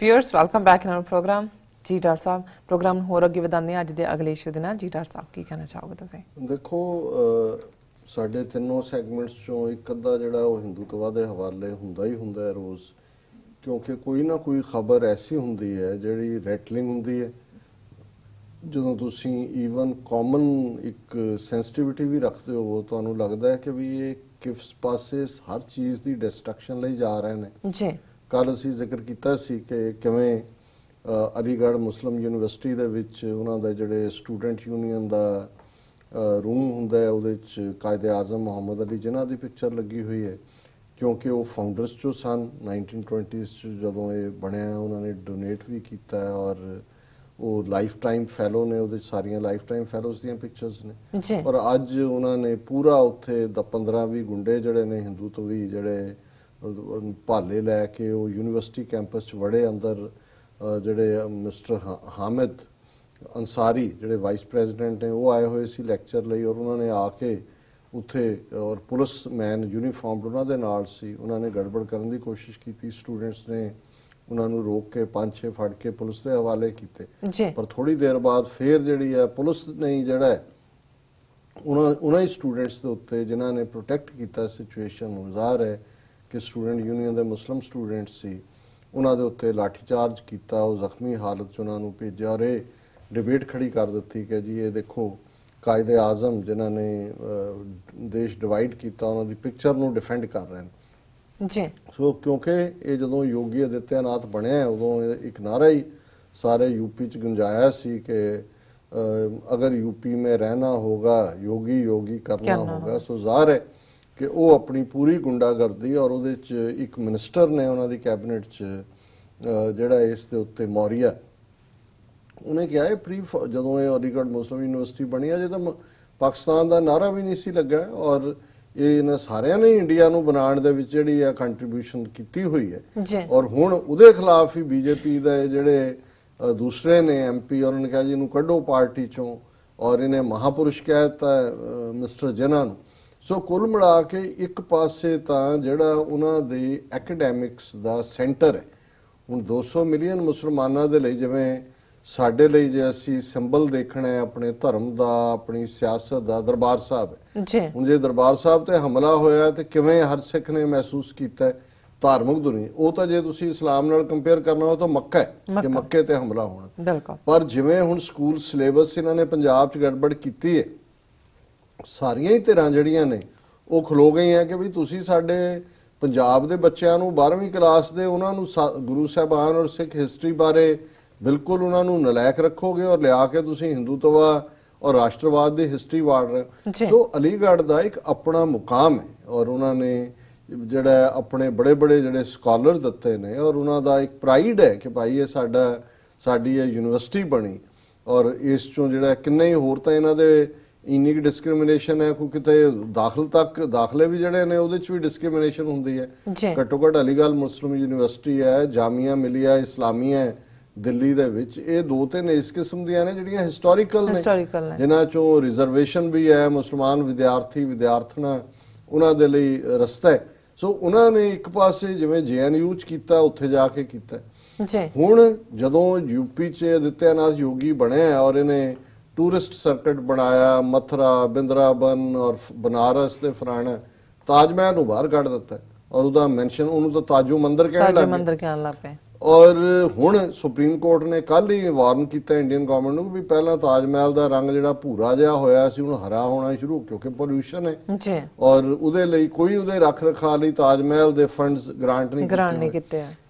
Viewers, welcome back in our program. जी doctor साहब program होर अगे वधाने अज दे अगले इशू दे नाल जी डॉक्टर साहब की कहना चाहोगे तुसीं? देखो साडे तीनों सैगमेंट्स चों एक अद्धा जिहड़ा वो हिंदूत्व दे हवाले हुंदा ही हुंदा है रोज़, क्योंकि कोई ना कोई खबर ऐसी हुंदी है जिहड़ी रैटलिंग हुंदी है। ਜਦੋਂ ਤੁਸੀਂ ਈਵਨ ਕਾਮਨ ਇੱਕ ਸੈਂਸਿਟੀਵਿਟੀ ਵੀ ਰੱਖਦੇ ਹੋ ਤੁਹਾਨੂੰ ਲੱਗਦਾ ਹੈ ਕਿ ਵੀ ਇਹ ਕਿਸ ਪਾਸੇ ਹਰ ਚੀਜ਼ ਦੀ ਡਿਸਟਰਕਸ਼ਨ ਲਈ ਜਾ ਰਹੇ ਨੇ ਜੀ। ਕੱਲ ਅਸੀਂ ਜ਼ਿਕਰ ਕੀਤਾ ਸੀ ਕਿ ਕਿਵੇਂ ਅਲੀਗੜ੍ਹ ਮੁਸਲਿਮ ਯੂਨੀਵਰਸਿਟੀ ਦੇ ਵਿੱਚ ਉਹਨਾਂ ਦਾ ਜਿਹੜੇ ਸਟੂਡੈਂਟ ਯੂਨੀਅਨ ਦਾ रूम ਹੁੰਦਾ ਹੈ ਉਹਦੇ ਵਿੱਚ ਕਾਇਦੇ ਆਜ਼ਮ ਮੁਹੰਮਦ ਅਲੀ ਜਿਨ੍ਹਾਂ ਦੀ ਪਿਕਚਰ ਲੱਗੀ ਹੋਈ ਹੈ, ਕਿਉਂਕਿ ਉਹ ਫਾਊਂਡਰਸ ਚੋਂ ਸਨ 1920s 'ਚ ਜਦੋਂ ਇਹ ਬਣਿਆ। ਉਹਨਾਂ ਨੇ ਡੋਨੇਟ ਵੀ ਕੀਤਾ ਔਰ ਉਹ ਲਾਈਫ ਟਾਈਮ ਫੈਲੋ ਨੇ, ਉਹਦੇ ਸਾਰੀਆਂ ਲਾਈਫ ਟਾਈਮ ਫੈਲੋਜ਼ ਦੀਆਂ ਪਿਕਚਰਸ ਨੇ। ਔਰ ਅੱਜ ਉਹਨਾਂ ਨੇ ਪੂਰਾ ਉੱਥੇ 15-20 ਗੁੰਡੇ ਜਿਹੜੇ ਨੇ ਹਿੰਦੂਤਵੀ ਜਿਹੜੇ ਭਾਲੇ ਲੈ ਕੇ ਉਹ ਯੂਨੀਵਰਸਿਟੀ ਕੈਂਪਸ 'ਚ ਵੜੇ ਅੰਦਰ। ਜਿਹੜੇ ਮਿਸਟਰ ਹਾਮਿਦ ਅੰਸਾਰੀ ਜਿਹੜੇ ਵਾਈਸ ਪ੍ਰੈਜ਼ੀਡੈਂਟ ਨੇ ਉਹ ਆਏ ਹੋਏ ਸੀ ਲੈਕਚਰ ਲਈ, ਔਰ ਉਹਨਾਂ ਨੇ ਆ ਕੇ ਉੱਥੇ ਔਰ ਪੁਲਿਸ ਮੈਨ ਯੂਨੀਫਾਰਮਡ ਉਹਨਾਂ ਦੇ ਨਾਲ ਸੀ। ਉਹਨਾਂ ਨੇ ਗੜਬੜ ਕਰਨ ਦੀ ਕੋਸ਼ਿਸ਼ ਕੀਤੀ, ਸਟੂਡੈਂਟਸ ਨੇ ਉਹਨਾਂ ਨੂੰ ਰੋਕ ਕੇ 5-6 ਫੜ ਕੇ ਪੁਲਿਸ ਦੇ ਹਵਾਲੇ ਕੀਤੇ। ਪਰ ਥੋੜੀ ਦੇਰ ਬਾਅਦ ਫੇਰ ਜਿਹੜੀ ਹੈ ਪੁਲਿਸ ਨੇ ਜਿਹੜਾ ਹੈ ਉਹਨਾਂ ਹੀ ਸਟੂਡੈਂਟਸ ਦੇ ਉੱਤੇ ਜਿਨ੍ਹਾਂ ਨੇ ਪ੍ਰੋਟੈਕਟ ਕੀਤਾ ਸਿਚੁਏਸ਼ਨ ਨੂੰ, ਜ਼ਾਹਰ ਹੈ ਕਿ ਸਟੂਡੈਂਟ ਯੂਨੀਅਨ ਦੇ ਮੁਸਲਿਮ ਸਟੂਡੈਂਟ ਸੀ, ਉਹਨਾਂ ਦੇ ਉੱਤੇ ਲਾਠੀਚਾਰਜ ਕੀਤਾ। ਉਹ ਜ਼ਖਮੀ ਹਾਲਤ 'ਚ ਉਹਨਾਂ ਨੂੰ ਭੇਜਿਆ ਔਰ ਇਹ ਡਿਬੇਟ ਖੜੀ ਕਰ ਦਿੱਤੀ ਕਿ ਜੀ ਇਹ ਦੇਖੋ ਕਾਇਦੇ ਆਜ਼ਮ ਜਿਨ੍ਹਾਂ ਨੇ ਦੇਸ਼ ਡਿਵਾਈਡ ਕੀਤਾ ਉਹਨਾਂ ਦੀ ਪਿਕਚਰ ਨੂੰ ਡਿਫੈਂਡ ਕਰ ਰਹੇ ਨੇ ਜੀ। ਸੋ ਕਿਉਂਕਿ ਇਹ ਜਦੋਂ ਯੋਗੀ ਆਦਿੱਤਿਆਨਾਥ ਬਣਿਆ ਉਦੋਂ ਇੱਕ ਨਾਰਾ ਹੀ ਸਾਰੇ यूपी 'ਚ ਗੁੰਜਾਇਆ ਸੀ ਕਿ ਅਗਰ यूपी में रहना होगा योगी योगी करना होगा। सो ਜ਼ਾਹਰ ਹੈ ਕਿ ਉਹ ਆਪਣੀ ਪੂਰੀ ਗੁੰਡਾਗਰਦੀ ਔਰ ਉਹਦੇ 'ਚ ਇੱਕ ਮਿਨਿਸਟਰ ਨੇ ਉਹਨਾਂ ਦੀ ਕੈਬਨਿਟ 'ਚ ਜਿਹੜਾ ਇਸ ਦੇ ਉੱਤੇ ਮੌਰੀਆ ਉਹਨੇ ਕਿਹਾ ਇਹ ਪ੍ਰੀ ਜਦੋਂ ਇਹ ਅਲੀਗੜ੍ਹ ਮੁਸਲਿਮ ਯੂਨੀਵਰਸਿਟੀ ਬਣੀ ਅਜੇ ਤਾਂ ਪਾਕਿਸਤਾਨ ਦਾ ਨਾਰਾ ਵੀ ਨਹੀਂ ਸੀ ਲੱਗਾ ਔਰ ਇਹ ਇਹਨਾਂ ਸਾਰਿਆਂ ਨੇ ਇੰਡੀਆ ਨੂੰ ਬਣਾਉਣ ਦੇ ਵਿੱਚ ਜਿਹੜੀ ਆ ਕੰਟਰੀਬਿਊਸ਼ਨ ਕੀਤੀ ਹੋਈ ਹੈ। ਔਰ ਹੁਣ ਉਹਦੇ ਖਿਲਾਫ ਹੀ ਬੀਜੇਪੀ ਦੇ ਜਿਹੜੇ ਦੂਸਰੇ ਨੇ ਐਮਪੀ ਉਹਨਾਂ ਨੇ ਕਿਹਾ ਜੀ ਇਹਨੂੰ ਕੱਢੋ ਪਾਰਟੀ ਚੋਂ ਔਰ ਇਹਨੇ ਮਹਾਪੁਰਸ਼ ਕਹਿ ਦਿੱਤਾ ਮਿਸਟਰ ਜਿਨ੍ਹਾਂ ਨੂੰ। ਸੋ ਕੁੱਲ ਮਿਲਾ ਕੇ ਇੱਕ ਪਾਸੇ ਤਾਂ ਜਿਹੜਾ ਉਹਨਾਂ ਦੇ ਐਕੈਡੈਮਿਕਸ ਦਾ ਸੈਂਟਰ ਹੈ। ਹੁਣ 200 ਮਿਲੀਅਨ ਮੁਸਲਮਾਨਾਂ ਦੇ ਲਈ ਜਿਵੇਂ ਸਾਡੇ ਲਈ ਜੇ ਅਸੀਂ ਸਿੰਬਲ ਦੇਖਣਾ ਹੈ ਆਪਣੇ ਧਰਮ ਦਾ ਆਪਣੀ ਸਿਆਸਤ ਦਾ ਦਰਬਾਰ ਸਾਹਿਬ ਹੈ। ਹੁਣ ਜੇ ਦਰਬਾਰ ਸਾਹਿਬ ਤੇ ਹਮਲਾ ਹੋਇਆ ਤੇ ਕਿਵੇਂ ਹਰ ਸਿੱਖ ਨੇ ਮਹਿਸੂਸ ਕੀਤਾ ਧਾਰਮਿਕ ਦੁਨੀਆ, ਉਹ ਤਾਂ ਜੇ ਤੁਸੀਂ ਇਸਲਾਮ ਨਾਲ ਕੰਪੇਅਰ ਕਰਨਾ ਹੋ ਤਾਂ ਮੱਕਾ ਹੈ ਕਿ ਮੱਕੇ ਤੇ ਹਮਲਾ ਹੋਣਾ। ਪਰ ਜਿਵੇਂ ਹੁਣ ਸਕੂਲ ਸਿਲੇਬਸ ਇਹਨਾਂ ਨੇ ਪੰਜਾਬ 'ਚ ਗੜਬੜ ਕੀਤੀ ਹੈ, ਸਾਰੀਆਂ ਹੀ ਧਿਰਾਂ ਜਿਹੜੀਆਂ ਨੇ ਉਹ ਖਲੋ ਗਈਆਂ ਕਿ ਵੀ ਤੁਸੀਂ ਸਾਡੇ ਪੰਜਾਬ ਦੇ ਬੱਚਿਆਂ ਨੂੰ 12ਵੀਂ ਕਲਾਸ ਦੇ ਉਹਨਾਂ ਨੂੰ ਗੁਰੂ ਸਾਹਿਬਾਨ ਔਰ ਸਿੱਖ ਹਿਸਟਰੀ ਬਾਰੇ ਬਿਲਕੁਲ ਉਹਨਾਂ ਨੂੰ ਨਲਾਇਕ ਰੱਖੋਗੇ ਔਰ ਲਿਆ ਕੇ ਤੁਸੀਂ ਹਿੰਦੂਤਵਾ ਔਰ ਰਾਸ਼ਟਰਵਾਦ ਦੀ ਹਿਸਟਰੀ ਵਾੜ ਰਹੇ। ਸੋ ਅਲੀਗੜ੍ਹ ਦਾ ਇੱਕ ਆਪਣਾ ਮੁਕਾਮ ਹੈ ਔਰ ਉਹਨਾਂ ਨੇ ਜਿਹੜਾ ਆਪਣੇ ਬੜੇ ਬੜੇ ਜਿਹੜੇ ਸਕਾਲਰ ਦਿੱਤੇ ਨੇ ਔਰ ਉਹਨਾਂ ਦਾ ਇੱਕ ਪ੍ਰਾਈਡ ਹੈ ਕਿ ਭਾਈ ਇਹ ਸਾਡੀ ਇਹ ਯੂਨੀਵਰਸਿਟੀ ਬਣੀ ਔਰ ਇਸ ਚੋਂ ਜਿਹੜਾ ਕਿੰਨੇ ਹੀ ਹੋਰ ਤਾਂ ਇਹਨਾਂ ਦੇ ਇੰਨੀ ਕੁ ਡਿਸਕ੍ਰਿਮੀਨੇਸ਼ਨ ਹੈ ਕੋਈ ਕਿਤੇ ਦਾਖਲੇ ਵੀ ਜਿਹੜੇ ਨੇ ਉਹਦੇ 'ਚ ਵੀ ਡਿਸਕ੍ਰਿਮੀਨੇਸ਼ਨ ਹੁੰਦੀ ਹੈ। ਘੱਟੋ ਘੱਟ ਅਲੀਗੜ੍ਹ ਮੁਸਲਿਮ ਯੂਨੀਵਰਸਿਟੀ ਹੈ, ਜਾਮੀਆ ਮਿਲੀਆ ਇਸਲਾਮੀਆ ਦਿੱਲੀ ਦੇ ਵਿੱਚ, ਇਹ 2-3 ਇਸ ਕਿਸਮ ਦੀਆਂ ਨੇ ਜਿਹੜੀਆਂ ਹਿਸਟੋਰੀਕਲ ਨੇ ਜਿਨ੍ਹਾਂ 'ਚੋਂ ਰਿਜ਼ਰਵੇਸ਼ਨ ਵੀ ਹੈ, ਮੁਸਲਮਾਨ ਵਿਦਿਆਰਥਣਾਂ ਉਹਨਾਂ ਦੇ ਲਈ ਰਸਤਾ ਹੈ। ਸੋ ਉਹਨਾਂ ਨੇ ਇੱਕ ਪਾਸੇ ਜਿਵੇਂ JNU 'ਚ ਕੀਤਾ ਉੱਥੇ ਜਾ ਕੇ ਕੀਤਾ। ਹੁਣ ਜਦੋਂ UP 'ਚ ਆਦਿੱਤਿਆਨਾਥ ਯੋਗੀ ਬਣਿਆ ਔਰ ਇਹਨੇ ਟੂਰਿਸਟ ਸਰਕਟ ਬਣਾਇਆ, ਮਥੁਰਾ ਬਿੰਦਰਾਬਨ ਔਰ ਬਨਾਰਸ ਤੇ ਫਰਾਣਾ, ਤਾਜ ਮਹਿਲ ਨੂੰ ਬਾਹਰ ਕੱਢ ਦਿੱਤਾ ਔਰ ਉਹਦਾ ਮੈਂਸ਼ਨ ਉਹਨੂੰ ਤਾਂ ਤਾਜੋ ਮੰਦਰ ਕਹਿਣ ਲੱਗ ਪਏ। ਔਰ ਹੁਣ ਸੁਪਰੀਮ ਕੋਰਟ ਨੇ ਕੱਲ ਹੀ ਵਾਰਨ ਕੀਤਾ ਇੰਡੀਅਨ ਗਵਰਨਮੈਂਟ ਨੂੰ ਵੀ ਪਹਿਲਾਂ ਤਾਜ ਮਹਿਲ ਦਾ ਰੰਗ ਜਿਹੜਾ ਭੂਰਾ ਜਿਹਾ ਹੋਇਆ ਸੀ ਹੁਣ ਹਰਾ ਹੋਣਾ ਸ਼ੁਰੂ, ਕਿਉਂਕਿ ਪੋਲਿਊਸ਼ਨ ਹੈ ਔਰ ਉਹਦੇ ਲਈ ਕੋਈ ਉਹਦੇ ਰੱਖ ਰਖਾਅ ਲਈ ਤਾਜ ਮਹਿਲ ਦੇ ਫੰਡਸ ਗ੍ਰਾਂਟ ਨਹੀਂ ਕੀਤੇ।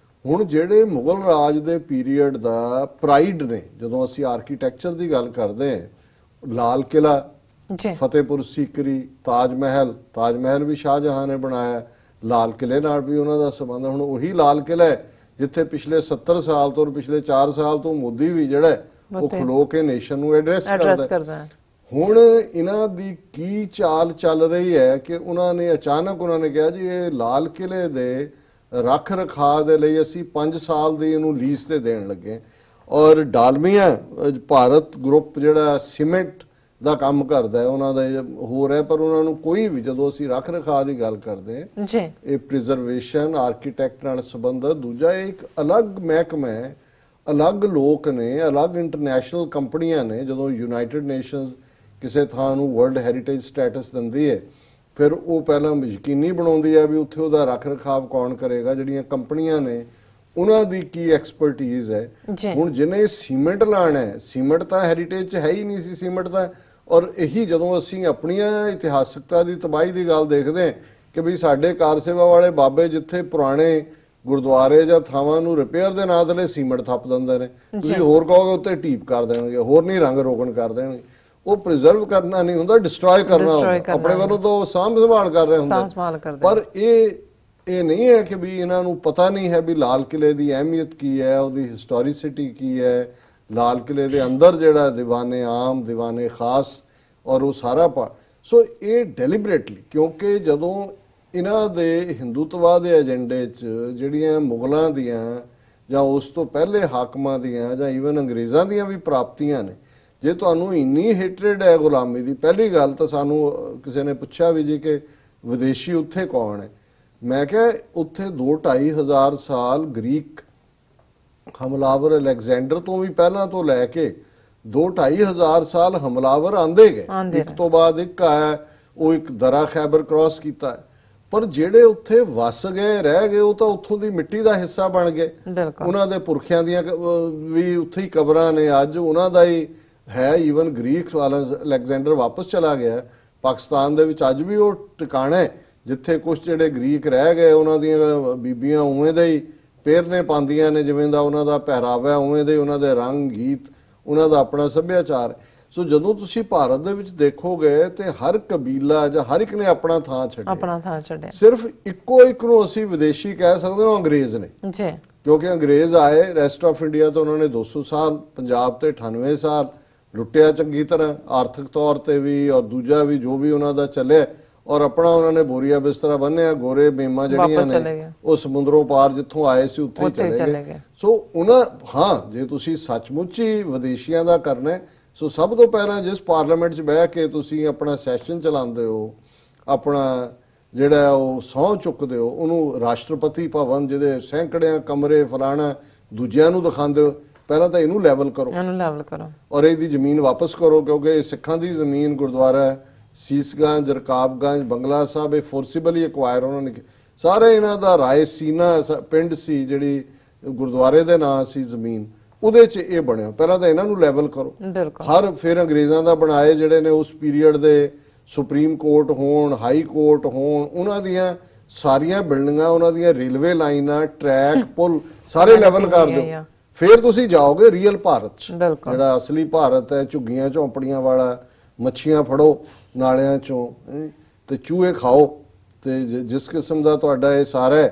ਹੁਣ ਜਿਹੜੇ ਮੁਗਲ ਰਾਜ ਦੇ ਪੀਰੀਅਡ ਦਾ ਪ੍ਰਾਈਡ ਨੇ, ਜਦੋਂ ਅਸੀਂ ਆਰਕੀਟੈਕਚਰ ਦੀ ਗੱਲ ਕਰਦੇ ਹਾਂ, ਲਾਲ ਕਿਲਾ, ਫਤਿਹਪੁਰ ਸੀਕਰੀ, ਤਾਜ ਮਹਿਲ ਵੀ ਸ਼ਾਹਜਹਾਂ ਨੇ ਬਣਾਇਆ, ਲਾਲ ਕਿਲੇ ਨਾਲ ਵੀ ਉਹਨਾਂ ਦਾ ਸੰਬੰਧ। ਹੁਣ ਉਹੀ ਲਾਲ ਕਿਲਾ ਹੈ ਜਿੱਥੇ ਪਿਛਲੇ 70 ਸਾਲ ਤੋਂ ਪਿਛਲੇ 4 ਸਾਲ ਤੋਂ ਮੋਦੀ ਵੀ ਜਿਹੜਾ ਉਹ ਖਲੋ ਕੇ ਨੇਸ਼ਨ ਨੂੰ ਐਡਰੈਸ ਕਰਦਾ। ਹੁਣ ਇਹਨਾਂ ਦੀ ਕੀ ਚਾਲ ਚੱਲ ਰਹੀ ਹੈ ਕਿ ਉਹਨਾਂ ਨੇ ਅਚਾਨਕ ਉਹਨਾਂ ਨੇ ਕਿਹਾ ਜੀ ਇਹ ਲਾਲ ਕਿਲੇ ਦੇ ਰੱਖ ਰਖਾਅ ਦੇ ਲਈ ਅਸੀਂ 5 ਸਾਲ ਦੀ ਇਹਨੂੰ ਲੀਜ਼ ਤੇ ਦੇਣ ਲੱਗੇ ਔਰ ਡਾਲਮੀਆ ਭਾਰਤ ਗਰੁੱਪ ਜਿਹੜਾ ਸੀਮੈਂਟ ਦਾ ਕੰਮ ਕਰਦਾ ਹੈ, ਉਹਨਾਂ ਦਾ ਹੋਰ ਹੈ, ਪਰ ਉਹਨਾਂ ਨੂੰ ਕੋਈ ਵੀ ਜਦੋਂ ਅਸੀਂ ਰੱਖ ਰਖਾਅ ਦੀ ਗੱਲ ਕਰਦੇ ਹਾਂ ਜੀ, ਇਹ ਪ੍ਰੀਜ਼ਰਵੇਸ਼ਨ ਆਰਕੀਟੈਕਟ ਨਾਲ ਸੰਬੰਧਤ, ਦੂਜਾ ਇਹ ਇੱਕ ਅਲੱਗ ਮਹਿਕਮਾ ਹੈ, ਅਲੱਗ ਲੋਕ ਨੇ, ਅਲੱਗ ਇੰਟਰਨੈਸ਼ਨਲ ਕੰਪਨੀਆਂ ਨੇ। ਜਦੋਂ ਯੂਨਾਈਟਿਡ ਨੇਸ਼ਨਸ ਕਿਸੇ ਥਾਂ ਨੂੰ ਵਰਲਡ ਹੈਰੀਟੇਜ ਸਟੇਟਸ ਦਿੰਦੀ ਹੈ, ਫਿਰ ਉਹ ਪਹਿਲਾਂ ਯਕੀਨੀ ਬਣਾਉਂਦੀ ਹੈ ਵੀ ਉੱਥੇ ਉਹਦਾ ਰੱਖ ਰਖਾਵ ਕੌਣ ਕਰੇਗਾ। ਜਿਹੜੀਆਂ ਕੰਪਨੀਆਂ ਨੇ ਉਹਨਾਂ ਦੀ ਕੀ ਐਕਸਪਰਟੀਜ਼ ਹੈ। ਹੁਣ ਜਿਹਨੇ ਸੀਮੈਂਟ ਲਾਣਾ ਹੈ, ਸੀਮੈਂਟ ਤਾਂ ਹੈਰੀਟੇਜ 'ਚ ਹੈ ਹੀ ਨਹੀਂ ਸੀ, ਸੀਮੈਂਟ ਤਾਂ। ਔਰ ਇਹੀ ਜਦੋਂ ਅਸੀਂ ਆਪਣੀਆਂ ਇਤਿਹਾਸਕਤਾ ਦੀ ਤਬਾਹੀ ਦੀ ਗੱਲ ਦੇਖਦੇ ਹਾਂ ਕਿ ਵੀ ਸਾਡੇ ਕਾਰ ਸੇਵਾ ਵਾਲੇ ਬਾਬੇ ਜਿੱਥੇ ਪੁਰਾਣੇ ਗੁਰਦੁਆਰੇ ਜਾਂ ਥਾਵਾਂ ਨੂੰ ਰਿਪੇਅਰ ਦੇ ਨਾਂ ਤੇ ਸੀਮੈਂਟ ਥੱਪ ਦਿੰਦੇ ਨੇ, ਤੁਸੀਂ ਹੋਰ ਕਹੋਗੇ ਉੱਤੇ ਟੀਪ ਕਰ ਦੇਣਗੇ, ਹੋਰ ਨਹੀਂ ਰੰਗ ਰੋਗਨ ਕਰ ਦੇਣਗੇ। ਉਹ ਪ੍ਰੀਜ਼ਰਵ ਕਰਨਾ ਨਹੀਂ ਹੁੰਦਾ, ਡਿਸਟਰੋਏ ਕਰਨਾ ਹੁੰਦਾ। ਆਪਣੇ ਵੱਲੋਂ ਤਾਂ ਸਾਂਭ ਸੰਭਾਲ ਕਰ ਰਹੇ ਹੁੰਦੇ, ਪਰ ਇਹ ਨਹੀਂ ਹੈ ਕਿ ਵੀ ਇਹਨਾਂ ਨੂੰ ਪਤਾ ਨਹੀਂ ਹੈ ਵੀ ਲਾਲ ਕਿਲੇ ਦੀ ਅਹਿਮੀਅਤ ਕੀ ਹੈ, ਉਹਦੀ ਹਿਸਟੋਰੀਸਿਟੀ ਕੀ ਹੈ, ਲਾਲ ਕਿਲੇ ਦੇ ਅੰਦਰ ਜਿਹੜਾ ਦੀਵਾਨੇ ਆਮ, ਦੀਵਾਨੇ ਖਾਸ ਔਰ ਉਹ ਸਾਰਾ ਸੋ ਇਹ ਡੈਲੀਬਰੇਟਲੀ, ਕਿਉਂਕਿ ਜਦੋਂ ਇਹਨਾਂ ਦੇ ਹਿੰਦੂਤਵਾ ਦੇ ਏਜੰਡੇ 'ਚ ਜਿਹੜੀਆਂ ਮੁਗਲਾਂ ਦੀਆਂ ਜਾਂ ਉਸ ਤੋਂ ਪਹਿਲੇ ਹਾਕਮਾਂ ਦੀਆਂ ਜਾਂ ਈਵਨ ਅੰਗਰੇਜ਼ਾਂ ਦੀਆਂ ਵੀ ਪ੍ਰਾਪਤੀਆਂ ਨੇ, ਜੇ ਤੁਹਾਨੂੰ ਇੰਨੀ ਹੇਟਰੇਡ ਹੈ ਗੁਲਾਮੀ ਦੀ, ਪਹਿਲੀ ਗੱਲ ਤਾਂ ਸਾਨੂੰ ਕਿਸੇ ਨੇ ਪੁੱਛਿਆ ਵੀ ਜੀ ਕਿ ਵਿਦੇਸ਼ੀ ਉੱਥੇ ਕੌਣ ਹੈ, ਮੈਂ ਕਿਹਾ ਉੱਥੇ 2-2.5 ਹਜ਼ਾਰ ਸਾਲ ਗ੍ਰੀਕ ਹਮਲਾਵਰ ਅਲੈਗਜ਼ੈਂਡਰ ਤੋਂ ਵੀ ਪਹਿਲਾਂ ਤੋਂ ਲੈ ਕੇ 2-2.5 ਹਜ਼ਾਰ ਸਾਲ ਹਮਲਾਵਰ ਆਂਦੇ ਗਏ, ਇੱਕ ਤੋਂ ਬਾਅਦ ਇੱਕ ਆਇਆ, ਉਹ ਇੱਕ ਦਰਾ ਖੈਬਰ ਕ੍ਰਾਸ ਕੀਤਾ ਹੈ। ਪਰ ਜਿਹੜੇ ਉੱਥੇ ਵਸ ਗਏ, ਰਹਿ ਗਏ, ਉਹ ਤਾਂ ਉੱਥੋਂ ਦੀ ਮਿੱਟੀ ਦਾ ਹਿੱਸਾ ਬਣ ਗਏ। ਉਹਨਾਂ ਦੇ ਪੁਰਖਿਆਂ ਦੀਆਂ ਵੀ ਉੱਥੇ ਹੀ ਕਬਰਾਂ ਨੇ, ਅੱਜ ਉਹਨਾਂ ਦਾ ਹੀ ਹੈ। ਈਵਨ ਗ੍ਰੀਕ ਵਾਲਾ ਅਲੈਗਜ਼ੈਂਡਰ ਵਾਪਸ ਚਲਾ ਗਿਆ, ਪਾਕਿਸਤਾਨ ਦੇ ਵਿੱਚ ਅੱਜ ਵੀ ਉਹ ਟਿਕਾਣਾ ਹੈ ਜਿੱਥੇ ਕੁਝ ਜਿਹੜੇ ਗ੍ਰੀਕ ਰਹਿ ਗਏ, ਉਹਨਾਂ ਦੀਆਂ ਬੀਬੀਆਂ ਉਵੇਂ ਦੇ ਹੀ ਪਹਿਰਨੇ ਪਾਉਂਦੀਆਂ ਨੇ, ਜਿਵੇਂ ਦਾ ਉਹਨਾਂ ਦਾ ਪਹਿਰਾਵਾ, ਉਵੇਂ ਦੇ ਉਹਨਾਂ ਦੇ ਰੰਗ, ਗੀਤ, ਉਹਨਾਂ ਦਾ ਆਪਣਾ ਸੱਭਿਆਚਾਰ। ਸੋ ਜਦੋਂ ਤੁਸੀਂ ਭਾਰਤ ਦੇ ਵਿੱਚ ਦੇਖੋਗੇ ਤੇ ਹਰ ਕਬੀਲਾ ਜਾਂ ਹਰ ਇੱਕ ਨੇ ਆਪਣਾ ਥਾਂ ਛੱਡਿਆ। ਸਿਰਫ ਇੱਕੋ ਇੱਕ ਨੂੰ ਅਸੀਂ ਵਿਦੇਸ਼ੀ ਕਹਿ ਸਕਦੇ ਹਾਂ, ਅੰਗਰੇਜ਼ ਨੇ ਜੀ, ਕਿਉਂਕਿ ਅੰਗਰੇਜ਼ ਆਏ ਰੈਸਟ ਆਫ ਇੰਡੀਆ ਤੋਂ, ਉਹਨਾਂ ਨੇ 200 ਸਾਲ, ਪੰਜਾਬ ਤੇ 98 ਸਾਲ ਲੁੱਟਿਆ ਚੰਗੀ ਤਰ੍ਹਾਂ, ਆਰਥਿਕ ਤੌਰ ਤੇ ਵੀ ਔਰ ਦੂਜਾ ਵੀ ਜੋ ਵੀ ਉਹਨਾਂ ਦਾ ਚੱਲਿਆ, ਔਰ ਆਪਣਾ ਉਹਨਾਂ ਨੇ ਬੋਰੀਆ ਬਿਸਤਰਾ ਬੰਨਿਆ, ਗੋਰੇ ਬੇਮਾ ਜਿਹੜੀਆਂ ਨੇ ਉਹ ਸਮੁੰਦਰੋਂ ਪਾਰ ਜਿੱਥੋਂ ਆਏ ਸੀ ਉੱਥੇ ਹੀ ਚਲੇ ਗਏ। ਸੋ ਉਹਨਾਂ ਜੇ ਤੁਸੀਂ ਸੱਚਮੁੱਚ ਹੀ ਵਿਦੇਸ਼ੀਆਂ ਦਾ ਕਰਨਾ, ਸੋ ਸਭ ਤੋਂ ਪਹਿਲਾਂ ਜਿਸ ਪਾਰਲੀਮੈਂਟ 'ਚ ਬਹਿ ਕੇ ਤੁਸੀਂ ਆਪਣਾ ਸੈਸ਼ਨ ਚਲਾਉਂਦੇ ਹੋ, ਆਪਣਾ ਜਿਹੜਾ ਉਹ ਸਹੁੰ ਚੁੱਕਦੇ ਹੋ, ਉਹਨੂੰ ਰਾਸ਼ਟਰਪਤੀ ਭਵਨ ਜਿਹਦੇ ਸੈਂਕੜਿਆਂ ਕਮਰੇ ਫਲਾਣਾ ਦੂਜਿਆਂ ਨੂੰ ਦਿਖਾਉਂਦੇ ਹੋ, ਪਹਿਲਾਂ ਤਾਂ ਇਹਨੂੰ ਲੈਵਲ ਕਰੋ ਔਰ ਇਹਦੀ ਜ਼ਮੀਨ ਵਾਪਸ ਕਰੋ, ਕਿਉਂਕਿ ਇਹ ਸਿੱਖਾਂ ਦੀ ਜ਼ਮੀਨ, ਗੁਰਦੁਆਰਾ ਸੀਸਗੰਜ, ਰਕਾਬਗੰਜ, ਬੰਗਲਾ ਸਾਹਿਬ, ਇਹ ਫੋਰਸੀਬਲੀ ਐਕਵਾਇਰ ਉਹਨਾਂ ਨੇ। ਸਾਰੇ ਇਹਨਾਂ ਦਾ ਰਾਏ ਸੀਨਾ ਪਿੰਡ ਸੀ, ਜਿਹੜੀ ਗੁਰਦੁਆਰੇ ਦੇ ਨਾਂ ਸੀ ਜ਼ਮੀਨ, ਉਹਦੇ 'ਚ ਇਹ ਬਣਿਆ। ਪਹਿਲਾਂ ਤਾਂ ਇਹਨਾਂ ਨੂੰ ਲੈਵਲ ਕਰੋ। ਫਿਰ ਅੰਗਰੇਜ਼ਾਂ ਦਾ ਬਣਾਏ ਜਿਹੜੇ ਨੇ ਉਸ ਪੀਰੀਅਡ ਦੇ, ਸੁਪਰੀਮ ਕੋਰਟ ਹੋਣ, ਹਾਈ ਕੋਰਟ ਹੋਣ, ਉਹਨਾਂ ਦੀਆਂ ਸਾਰੀਆਂ ਬਿਲਡਿੰਗਾਂ, ਉਹਨਾਂ ਦੀਆਂ ਰੇਲਵੇ ਲਾਈਨਾਂ, ਟਰੈਕ, ਪੁਲ ਸਾਰੇ ਲੈਵਲ ਕਰ ਦਿਓ। ਫਿਰ ਤੁਸੀਂ ਜਾਓਗੇ ਰੀਅਲ ਭਾਰਤ 'ਚ, ਜਿਹੜਾ ਅਸਲੀ ਭਾਰਤ ਹੈ, ਝੁੱਗੀਆਂ ਝੌਂਪੜੀਆਂ ਵਾਲਾ, ਮੱਛੀਆਂ ਫੜੋ ਨਾਲਿਆਂ 'ਚੋਂ ਤੇ ਚੂਹੇ ਖਾਓ, ਤੇ ਜਿਸ ਕਿਸਮ ਦਾ ਤੁਹਾਡਾ ਇਹ ਸਾਰਾ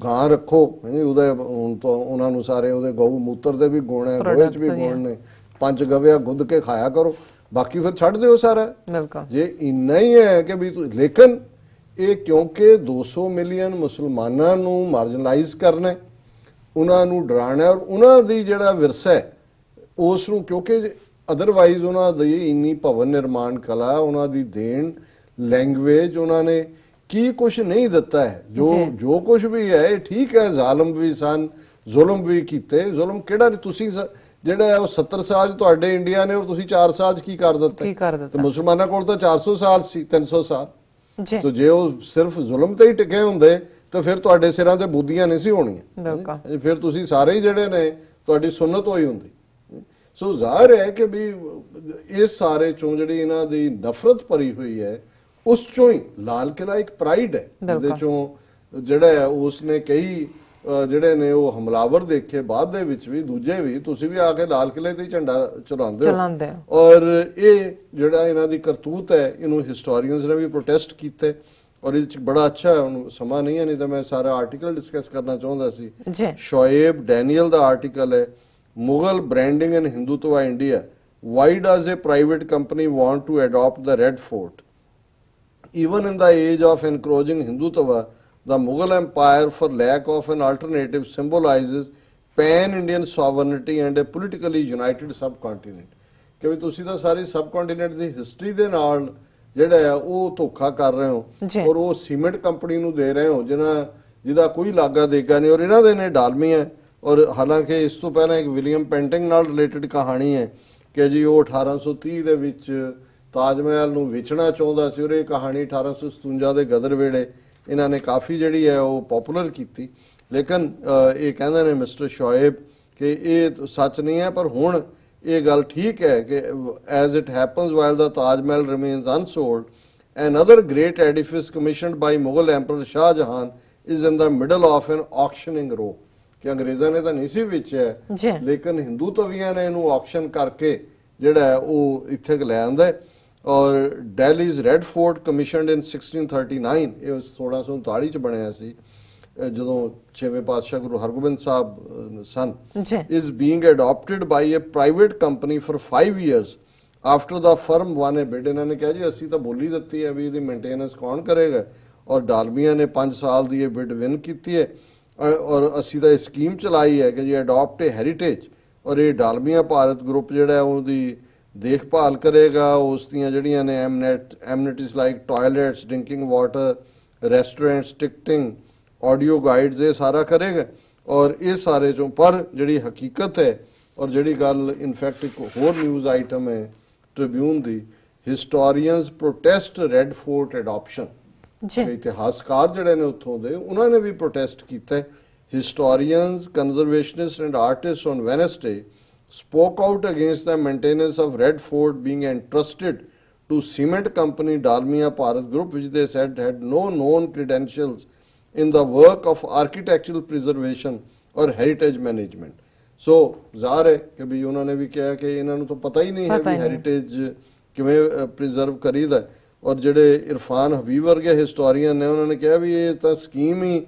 ਗਾਂ ਰੱਖੋ, ਉਹਦੇ ਹੁਣ ਤਾਂ ਉਹਨਾਂ ਨੂੰ ਸਾਰੇ ਉਹਦੇ ਗਊ ਮੂਤਰ ਦੇ ਵੀ ਗੁਣ ਹੈ, ਗੋਹੇ 'ਚ ਵੀ ਗੁਣ ਨੇ, 5 ਗਵਿਆ ਗੁੱਦ ਕੇ ਖਾਇਆ ਕਰੋ, ਬਾਕੀ ਫਿਰ ਛੱਡ ਦਿਓ ਸਾਰਾ। ਜੇ ਇੰਨਾ ਹੀ ਹੈ ਕਿ ਵੀ, ਲੇਕਿਨ ਇਹ ਕਿਉਂਕਿ 200 ਮਿਲੀਅਨ ਮੁਸਲਮਾਨਾਂ ਨੂੰ ਮਾਰਜਨਲਾਈਜ਼ ਕਰਨਾ, ਉਹਨਾਂ ਨੂੰ ਡਰਾਉਣਾ, ਔਰ ਉਹਨਾਂ ਦੀ ਜਿਹੜਾ ਵਿਰਸਾ ਹੈ ਉਸ ਨੂੰ, ਕਿਉਂਕਿ ਅਦਰਵਾਈਜ਼ ਉਹਨਾਂ ਦੀ ਇੰਨੀ ਭਵਨ ਨਿਰਮਾਣ ਕਲਾ, ਉਹਨਾਂ ਦੀ ਦੇਣ, ਲੈਂਗੁਏਜ, ਉਹਨਾਂ ਨੇ ਕੀ ਕੁਛ ਨਹੀਂ ਦਿੱਤਾ ਹੈ। ਜੋ ਕੁਛ ਵੀ ਹੈ ਠੀਕ ਹੈ, ਜ਼ਾਲਮ ਵੀ ਸਨ, ਜ਼ੁਲਮ ਵੀ ਕੀਤੇ। ਜ਼ੁਲਮ ਕਿਹੜਾ, ਤੁਸੀਂ ਜਿਹੜਾ ਉਹ 70 ਸਾਲ ਤੁਹਾਡੇ ਇੰਡੀਆ ਨੇ, ਔਰ ਤੁਸੀਂ 4 ਸਾਲ 'ਚ ਕੀ ਕਰ ਦਿੱਤਾ? ਤੇ ਮੁਸਲਮਾਨਾਂ ਕੋਲ ਤਾਂ 400 ਸਾਲ ਸੀ, 300 ਸਾਲ। ਤੇ ਜੇ ਉਹ ਸਿਰਫ ਜ਼ੁਲਮ ਤੇ ਹੀ ਟਿਕੇ ਹੁੰਦੇ ਤਾਂ ਫਿਰ ਤੁਹਾਡੇ ਸਿਰਾਂ ਤੇ ਬੁੱਧੀਆਂ ਨਹੀਂ ਸੀ ਹੋਣੀਆਂ, ਫਿਰ ਤੁਸੀਂ ਸਾਰੇ ਹੀ ਜਿਹੜੇ ਨੇ ਤੁਹਾਡੀ ਸੁਨਨਤ ਹੋਈ ਹੁੰਦੀ। ਸੋ ਜ਼ਾਹਿਰ ਹੈ ਕਿ ਵੀ ਇਸ ਸਾਰੇ ਚੋਂ ਜਿਹੜੀ ਇਹਨਾਂ ਦੀ ਨਫ਼ਰਤ ਭਰੀ ਹੋਈ ਹੈ, ਉਸ ਚੋਂ ਹੀ ਲਾਲ ਕਿਲਾ ਇੱਕ ਪ੍ਰਾਈਡ ਹੈ, ਜਿਹਦੇ ਚੋਂ ਜਿਹੜਾ ਹੈ ਉਸਨੇ ਕਈ ਜਿਹੜੇ ਨੇ ਉਹ ਹਮਲਾਵਰ ਦੇਖੇ, ਬਾਅਦ ਦੇ ਵਿੱਚ ਵੀ ਦੂਜੇ ਵੀ, ਤੁਸੀਂ ਵੀ ਆ ਕੇ ਲਾਲ ਕਿਲੇ ਤੇ ਝੰਡਾ ਚਲਾਉਂਦੇ ਹੋ। ਔਰ ਇਹ ਜਿਹੜਾ ਇਹਨਾਂ ਦੀ ਕਰਤੂਤ ਹੈ, ਇਹਨੂੰ ਹਿਸਟੋਰੀਅਨਸ ਨੇ ਵੀ ਪ੍ਰੋਟੈਸਟ ਕੀਤੇ, ਔਰ ਇਹ ਬੜਾ ਅੱਛਾ ਹੈ। ਹੁਣ ਸਮਾਂ ਨਹੀਂ ਹੈ, ਨਹੀਂ ਤਾਂ ਮੈਂ ਸਾਰਾ ਆਰਟੀਕਲ ਡਿਸਕਸ ਕਰਨਾ ਚਾਹੁੰਦਾ ਸੀ। ਸ਼ੋਏਬ ਡੈਨੀਅਲ ਦਾ ਆਰਟੀਕਲ ਹੈ, Mughal branding in Hindutva India, why does a private company want to adopt the Red Fort even in the age of encroaching Hindutva, the Mughal Empire, for lack of an alternative, symbolizes pan-Indian sovereignty and a politically united subcontinent. ਕਿ ਵੀ ਤੁਸੀਂ ਤਾਂ ਸਾਰੀ ਸਬ continent ਦੀ history ਦੇ ਨਾਲ ਜਿਹੜਾ ਹੈ ਉਹ ਧੋਖਾ ਕਰ ਰਹੇ ਹੋ ਔਰ ਉਹ ਸੀਮੈਂਟ ਕੰਪਨੀ ਨੂੰ ਦੇ ਰਹੇ ਹੋ ਜਿਹਦਾ ਕੋਈ ਲਾਗਾ ਦੇਗਾ ਨਹੀਂ। ਔਰ ਇਹਨਾਂ ਦੇ ਨੇ ਡਾਲਮੀਆ। ਔਰ ਹਾਲਾਂਕਿ ਇਸ ਤੋਂ ਪਹਿਲਾਂ ਇੱਕ ਵਿਲੀਅਮ ਪੈਂਟਿੰਗ ਨਾਲ ਰਿਲੇਟਡ ਕਹਾਣੀ ਹੈ ਕਿ ਜੀ ਉਹ 1830 ਦੇ ਵਿੱਚ ਤਾਜ ਮਹਿਲ ਨੂੰ ਵੇਚਣਾ ਚਾਹੁੰਦਾ ਸੀ ਔਰ ਇਹ ਕਹਾਣੀ 1857 ਦੇ ਗਦਰ ਵੇਲੇ ਇਹਨਾਂ ਨੇ ਕਾਫੀ ਜਿਹੜੀ ਹੈ ਉਹ ਪਪੂਲਰ ਕੀਤੀ। ਲੇਕਿਨ ਇਹ ਕਹਿੰਦੇ ਨੇ ਮਿਸਟਰ ਸ਼ੋਏਬ ਕਿ ਇਹ ਸੱਚ ਨਹੀਂ ਹੈ, ਪਰ ਹੁਣ ਇਹ ਗੱਲ ਠੀਕ ਹੈ ਕਿ as it happens while the Taj Mahal remains unsold another great edifice commissioned by Mughal Emperor Shah Jahan is in the middle of an auctioning row। ਕਿ ਅੰਗਰੇਜ਼ਾਂ ਨੇ ਤਾਂ ਨਹੀਂ ਸੀ ਵੇਚਿਆ ਲੇਕਿਨ ਹਿੰਦੂ ਤਵੀਆਂ ਨੇ ਇਹਨੂੰ ਆਕਸ਼ਨ ਕਰਕੇ ਜਿਹੜਾ ਉਹ ਇੱਥੇ ਲੈ ਆਂਦਾ। ਔਰ ਦਿੱਲੀ's Red Fort commissioned in 1639 ਇਹ 1639 ਚ ਬਣਿਆ ਸੀ ਜਦੋਂ 6ਵੇਂ ਪਾਤਸ਼ਾਹ ਗੁਰੂ ਹਰਗੋਬਿੰਦ ਸਾਹਿਬ ਸਨ is being adopted by a private company for 5 years after the firm won a bid। ਇਹਨਾਂ ਨੇ ਕਿਹਾ ਜੀ ਅਸੀਂ ਤਾਂ ਬੋਲੀ ਦਿੱਤੀ ਹੈ ਵੀ ਇਹਦੀ ਮੇਨਟੇਨੈਂਸ ਕੌਣ ਕਰੇਗਾ ਔਰ ਡਾਲਮੀਆ ਨੇ 5 ਸਾਲ ਦੀ ਇਹ ਬਿਡ ਵਿਨ ਕੀਤੀ ਹੈ ਔਰ ਅਸੀਂ ਤਾਂ ਇਹ ਸਕੀਮ ਚਲਾਈ ਹੈ ਕਿ ਜੀ ਅਡਾਪਟ ਏ ਹੈਰੀਟੇਜ ਔਰ ਇਹ ਡਾਲਮੀਆ ਭਾਰਤ ਗਰੁੱਪ ਜਿਹੜਾ ਉਹਦੀ ਦੇਖਭਾਲ ਕਰੇਗਾ। ਉਸ ਦੀਆਂ ਜਿਹੜੀਆਂ ਨੇ amenities like toilets, drinking water, restaurants, ticketing, audio guides ਇਹ ਸਾਰਾ ਕਰੇਗਾ। ਔਰ ਇਹ ਸਾਰੇ ਚੋਂ ਪਰ ਜਿਹੜੀ ਹਕੀਕਤ ਹੈ ਔਰ ਜਿਹੜੀ ਗੱਲ ਇਨਫੈਕਟ ਇੱਕ ਹੋਰ ਨਿਊਜ਼ ਆਈਟਮ ਹੈ ਟ੍ਰਿਬਿਊਨ ਦੀ, historians protest Red Fort adoption. ਇਤਿਹਾਸਕਾਰ ਜਿਹੜੇ ਨੇ ਉੱਥੋਂ ਦੇ ਉਹਨਾਂ ਨੇ ਵੀ ਪ੍ਰੋਟੈਸਟ ਕੀਤਾ। Historians, conservationist and artist on Wednesday spoke out against the maintenance of Red Fort being entrusted to cement company Dalmia Bharat Group, which they said had no known credentials in the work of architectural preservation or heritage management। So ਜ਼ਾਹਰ ਹੈ ਕਿ ਵੀ ਉਹਨਾਂ ਨੇ ਵੀ ਕਿਹਾ ਕਿ ਇਹਨਾਂ ਨੂੰ ਤਾਂ ਪਤਾ ਹੀ ਨਹੀਂ ਹੈ ਵੀ ਹੈਰੀਟੇਜ ਕਿਵੇਂ ਪ੍ਰੀਜ਼ਰਵ ਕਰੀਦਾ। ਔਰ ਜਿਹੜੇ ਇਰਫਾਨ ਹਬੀਬ ਵਰਗੇ ਹਿਸਟੋਰੀਅਨ ਨੇ ਉਹਨਾਂ ਨੇ ਕਿਹਾ ਵੀ ਇਹ ਤਾਂ ਸਕੀਮ ਹੀ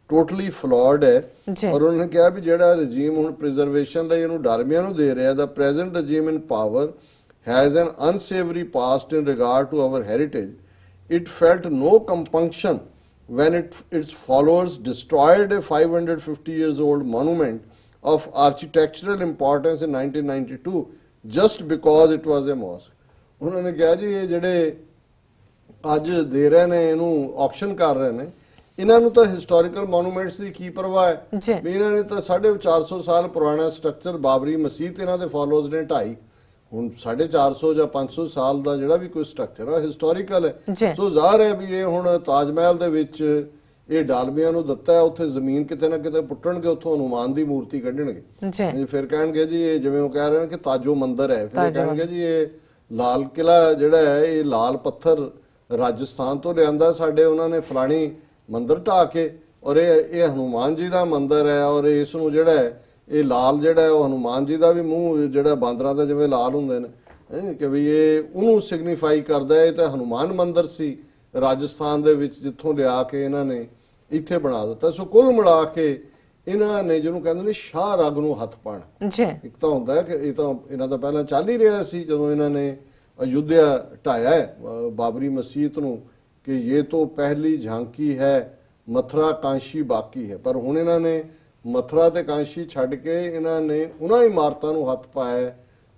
ਟੋਟਲੀ ਫਲॉड ਹੈ। ਔਰ ਉਹਨਾਂ ਨੇ ਕਿਹਾ ਵੀ ਜਿਹੜਾ ਰਜੀਮ ਹੁਣ ਪ੍ਰੀਜ਼ਰਵੇਸ਼ਨ ਲਈ ਇਹਨੂੰ ਡਾਲਮੀਆ ਨੂੰ ਦੇ ਰਿਹਾ, the present regime in power has an unsavoury past in regard to our heritage. It felt no compunction when its followers destroyed a 550 years old monument of architectural importance in 1992 just because it was a mosque। ਉਹਨਾਂ ਨੇ ਕਿਹਾ ਜੀ ਇਹ ਜਿਹੜੇ ਅੱਜ ਦੇ ਰਹੇ ਨੇ ਇਹਨੂੰ ਆਕਸ਼ਨ ਕਰ ਰਹੇ ਨੇ ਇਹਨਾਂ ਨੂੰ ਤਾਂ ਹਿਸਟੋਰੀਕਲ ਮੋਨੂਮੈਂਟਸ ਦੀ ਕੀ ਪਰਵਾਹ ਹੈ ਵੀ ਇਹਨਾਂ ਨੇ ਤਾਂ 450 ਸਾਲ ਪੁਰਾਣਾ ਸਟਰਕਚਰ ਬਾਬਰੀ ਮਸਜਿਦ ਇਹਨਾਂ ਦੇ ਫਾਲੋਅਰਸ ਨੇ ਢਾਈ। ਹੁਣ 450 ਜਾਂ 500 ਸਾਲ ਦਾ ਜਿਹੜਾ ਵੀ ਕੋਈ ਸਟਰਕਚਰ ਹੈ ਹਿਸਟੋਰੀਕਲ ਹੈ। ਸੋ ਜ਼ਾਹਰ ਹੈ ਵੀ ਇਹ ਹੁਣ ਤਾਜ ਮਹਿਲ ਦੇ ਵਿੱਚ ਇਹ ਡਾਲਮੀਆ ਨੂੰ ਦਿੱਤਾ ਹੈ, ਉੱਥੇ ਜ਼ਮੀਨ ਕਿਤੇ ਨਾ ਕਿਤੇ ਪੁੱਟਣਗੇ, ਉੱਥੋਂ ਹਨੂਮਾਨ ਦੀ ਮੂਰਤੀ ਕੱਢਣਗੇ। ਫਿਰ ਕਹਿਣਗੇ ਜੀ ਇਹ ਜਿਵੇਂ ਉਹ ਕਹਿ ਰਹੇ ਨੇ ਕਿ ਤਾਜੋ ਮੰਦਿਰ ਹੈ, ਫਿਰ ਕਹਿਣਗੇ ਜੀ ਇਹ ਲਾਲ ਕਿਲਾ ਜਿਹੜਾ ਹੈ ਇਹ ਲਾਲ ਪੱਥਰ ਰਾਜਸਥਾਨ ਤੋਂ ਲਿਆਂਦਾ ਸਾਡੇ ਉਹਨਾਂ ਨੇ ਫਲਾਣੀ ਮੰਦਿਰ ਢਾਹ ਕੇ ਔਰ ਇਹ ਹਨੂਮਾਨ ਜੀ ਦਾ ਮੰਦਿਰ ਹੈ ਔਰ ਇਸ ਨੂੰ ਜਿਹੜਾ ਹੈ ਇਹ ਲਾਲ ਜਿਹੜਾ ਹੈ ਉਹ ਹਨੂਮਾਨ ਜੀ ਦਾ ਵੀ ਮੂੰਹ ਜਿਹੜਾ ਬਾਂਦਰਾਂ ਦਾ ਜਿਵੇਂ ਲਾਲ ਹੁੰਦੇ ਨੇ ਕਿ ਵੀ ਇਹ ਉਹਨੂੰ ਸਿਗਨੀਫਾਈ ਕਰਦਾ ਹੈ। ਇਹ ਤਾਂ ਹਨੂਮਾਨ ਮੰਦਿਰ ਸੀ ਰਾਜਸਥਾਨ ਦੇ ਵਿੱਚ ਜਿੱਥੋਂ ਲਿਆ ਕੇ ਇਹਨਾਂ ਨੇ ਇੱਥੇ ਬਣਾ ਦਿੱਤਾ। ਸੋ ਕੁੱਲ ਮਿਲਾ ਕੇ ਇਹਨਾਂ ਨੇ ਜਿਹਨੂੰ ਕਹਿੰਦੇ ਨੇ ਸ਼ਾਹ ਰਗ ਨੂੰ ਹੱਥ ਪਾਣਾ। ਇੱਕ ਤਾਂ ਹੁੰਦਾ ਹੈ ਕਿ ਇਹ ਤਾਂ ਇਹਨਾਂ ਦਾ ਪਹਿਲਾਂ ਚੱਲ ਹੀ ਰਿਹਾ ਸੀ ਜਦੋਂ ਇਹਨਾਂ ਨੇ ਅਯੁੱਧਿਆ ਢਾਇਆ ਹੈ ਬਾਬਰੀ ਮਸਜਿਦ ਨੂੰ ਕਿ ਇਹ ਤੋਂ ਪਹਿਲੀ ਝਾਂਕੀ ਹੈ ਮਥੁਰਾ ਕਾਂਸ਼ੀ ਬਾਕੀ ਹੈ। ਪਰ ਹੁਣ ਇਹਨਾਂ ਨੇ ਮਥੁਰਾ ਤੇ ਕਾਂਸ਼ੀ ਛੱਡ ਕੇ ਇਹਨਾਂ ਨੇ ਉਹਨਾਂ ਇਮਾਰਤਾਂ ਨੂੰ ਹੱਥ ਪਾਇਆ,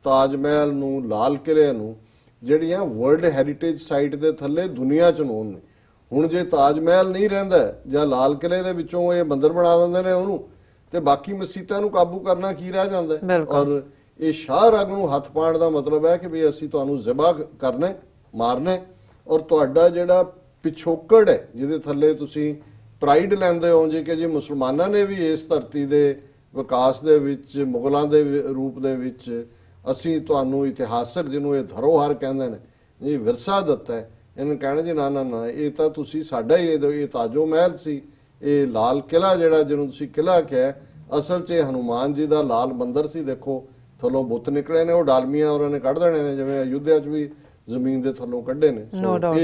ਤਾਜ ਮਹਿਲ ਨੂੰ, ਲਾਲ ਕਿਲੇ ਨੂੰ, ਜਿਹੜੀਆਂ ਵਰਲਡ ਹੈਰੀਟੇਜ ਸਾਈਟ ਦੇ ਥੱਲੇ ਦੁਨੀਆ 'ਚ ਨੋਨ ਨੇ। ਹੁਣ ਜੇ ਤਾਜ ਮਹਿਲ ਨਹੀਂ ਰਹਿੰਦਾ ਜਾਂ ਲਾਲ ਕਿਲੇ ਦੇ ਵਿੱਚੋਂ ਇਹ ਮੰਦਿਰ ਬਣਾ ਦਿੰਦੇ ਨੇ ਉਹਨੂੰ ਤੇ ਬਾਕੀ ਮਸਜਿਦਾਂ ਨੂੰ ਕਾਬੂ ਕਰਨਾ ਕੀ ਰਹਿ ਜਾਂਦਾ। ਔਰ ਇਹ ਸ਼ਾਹ ਰਗ ਨੂੰ ਹੱਥ ਪਾਉਣ ਦਾ ਮਤਲਬ ਹੈ ਕਿ ਵੀ ਅਸੀਂ ਤੁਹਾਨੂੰ ਜ਼ਿਬਾ ਕਰਨਾ, ਮਾਰਨਾ ਔਰ ਤੁਹਾਡਾ ਜਿਹੜਾ ਪਿਛੋਕੜ ਹੈ ਜਿਹਦੇ ਥੱਲੇ ਤੁਸੀਂ ਪ੍ਰਾਈਡ ਲੈਂਦੇ ਹੋ ਜੀ ਕਿ ਜੀ ਮੁਸਲਮਾਨਾਂ ਨੇ ਵੀ ਇਸ ਧਰਤੀ ਦੇ ਵਿਕਾਸ ਦੇ ਵਿੱਚ ਮੁਗਲਾਂ ਦੇ ਰੂਪ ਦੇ ਵਿੱਚ ਅਸੀਂ ਤੁਹਾਨੂੰ ਇਤਿਹਾਸਕ ਜਿਹਨੂੰ ਇਹ ਧਰੋਹਰ ਕਹਿੰਦੇ ਨੇ ਜੀ ਵਿਰਸਾ ਦਿੱਤਾ ਹੈ। ਇਹਨੂੰ ਕਹਿਣਾ ਜੀ ਨਾ ਨਾ ਨਾ ਇਹ ਤਾਂ ਤੁਸੀਂ ਸਾਡਾ ਹੀ ਇਹ ਤਾਜੋ ਮਹਿਲ ਸੀ, ਇਹ ਲਾਲ ਕਿਲਾ ਜਿਹੜਾ ਜਿਹਨੂੰ ਤੁਸੀਂ ਕਿਲਾ ਕਿਹਾ ਅਸਲ 'ਚ ਹਨੂਮਾਨ ਜੀ ਦਾ ਲਾਲ ਮੰਦਿਰ ਸੀ। ਦੇਖੋ ਥੱਲੋਂ ਬੁੱਤ ਨਿਕਲੇ ਨੇ ਉਹ ਡਾਲਮੀਆਂ ਉਹਨਾਂ ਨੇ ਕੱਢ ਦੇਣੇ ਨੇ ਜਿਵੇਂ ਅਯੁੱਧਿਆ 'ਚ ਵੀ ਜ਼ਮੀਨ ਦੇ ਥੱਲੋਂ ਕੱਢੇ ਨੇ। ਨੋ ਡਾਊਟ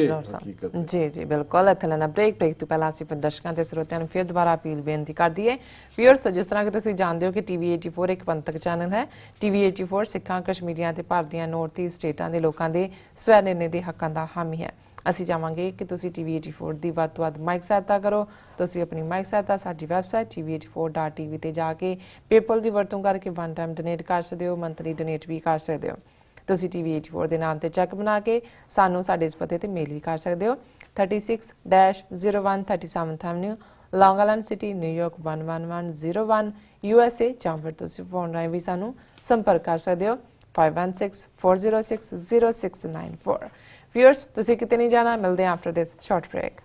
ਜੀ ਜੀ ਬਿਲਕੁਲ। ਇੱਥੇ ਲੈਣਾ ਬ੍ਰੇਕ ਤੋਂ ਪਹਿਲਾਂ ਅਸੀਂ ਦਰਸ਼ਕਾਂ ਤੇ ਸਰੋਤਿਆਂ ਨੂੰ ਫਿਰ ਦੁਬਾਰਾ ਅਪੀਲ ਬੇਨਤੀ ਕਰ ਦਈਏ। ਵੀਅਰਸ ਜਿਸ ਤਰ੍ਹਾਂ ਕਿ ਤੁਸੀਂ ਜਾਣਦੇ ਹੋ ਕਿ ਟੀਵੀ 84 ਇੱਕ ਪੰਥਕ ਚੈਨਲ ਹੈ। ਟੀਵੀ 84 ਸਿੱਖਾਂ, ਕਸ਼ਮੀਰੀਆਂ ਤੇ ਭਾਰਤ ਦੀਆਂ ਨਾਰਥ ਈਸਟ ਸਟੇਟਾਂ ਦੇ ਲੋਕਾਂ ਦੇ ਸਵੈ ਨਿਰਣੇ ਦੇ ਹੱਕਾਂ ਦਾ ਹਾਮੀ ਹੈ। ਅਸੀਂ ਚਾਹਾਂਗੇ ਕਿ ਤੁਸੀਂ ਟੀਵੀ 84 ਦੀ ਵੱਧ ਤੋਂ ਵੱਧ ਮਾਈਕ ਸਹਾਇਤਾ ਕਰੋ। ਤੁਸੀਂ ਆਪਣੀ ਮਾਈਕ ਸਹਾਇਤਾ ਸਾਡੀ ਵੈਬਸਾਈਟ tv84.tv ਤੇ ਜਾ ਕੇ ਪੇਪਲ ਦੀ ਵਰਤੋਂ ਕਰਕੇ ਵਨ ਟਾਈਮ ਡੋਨੇਟ ਕਰ ਸਕਦੇ ਹੋ, ਮੰਥਲੀ ਡੋਨੇਟ ਵੀ ਕਰ ਸਕਦੇ ਹੋ। ਤੁਸੀਂ TV 84 ਦੇ ਨਾਮ ਤੇ ਚੈੱਕ ਬਣਾ ਕੇ ਸਾਨੂੰ ਸਾਡੇ ਇਸ ਪਤੇ ਤੇ ਮੇਲ ਵੀ ਕਰ ਸਕਦੇ ਹੋ 36-01 Avenue Long Island City New York 11101 USA ਜਾਂ ਫਿਰ ਤੁਸੀਂ ਫੋਨ ਰਾਹੀਂ ਵੀ ਸਾਨੂੰ ਸੰਪਰਕ ਕਰ ਸਕਦੇ ਹੋ 5164060694 ਵਿਊਅਰਸ ਤੁਸੀਂ ਕਿਤੇ ਨਹੀਂ ਜਾਣਾ ਮਿਲਦੇ ਹਾਂ ਆਫਟਰ ਦਿਸ ਸ਼ਾਰਟ ਬ੍ਰੇਕ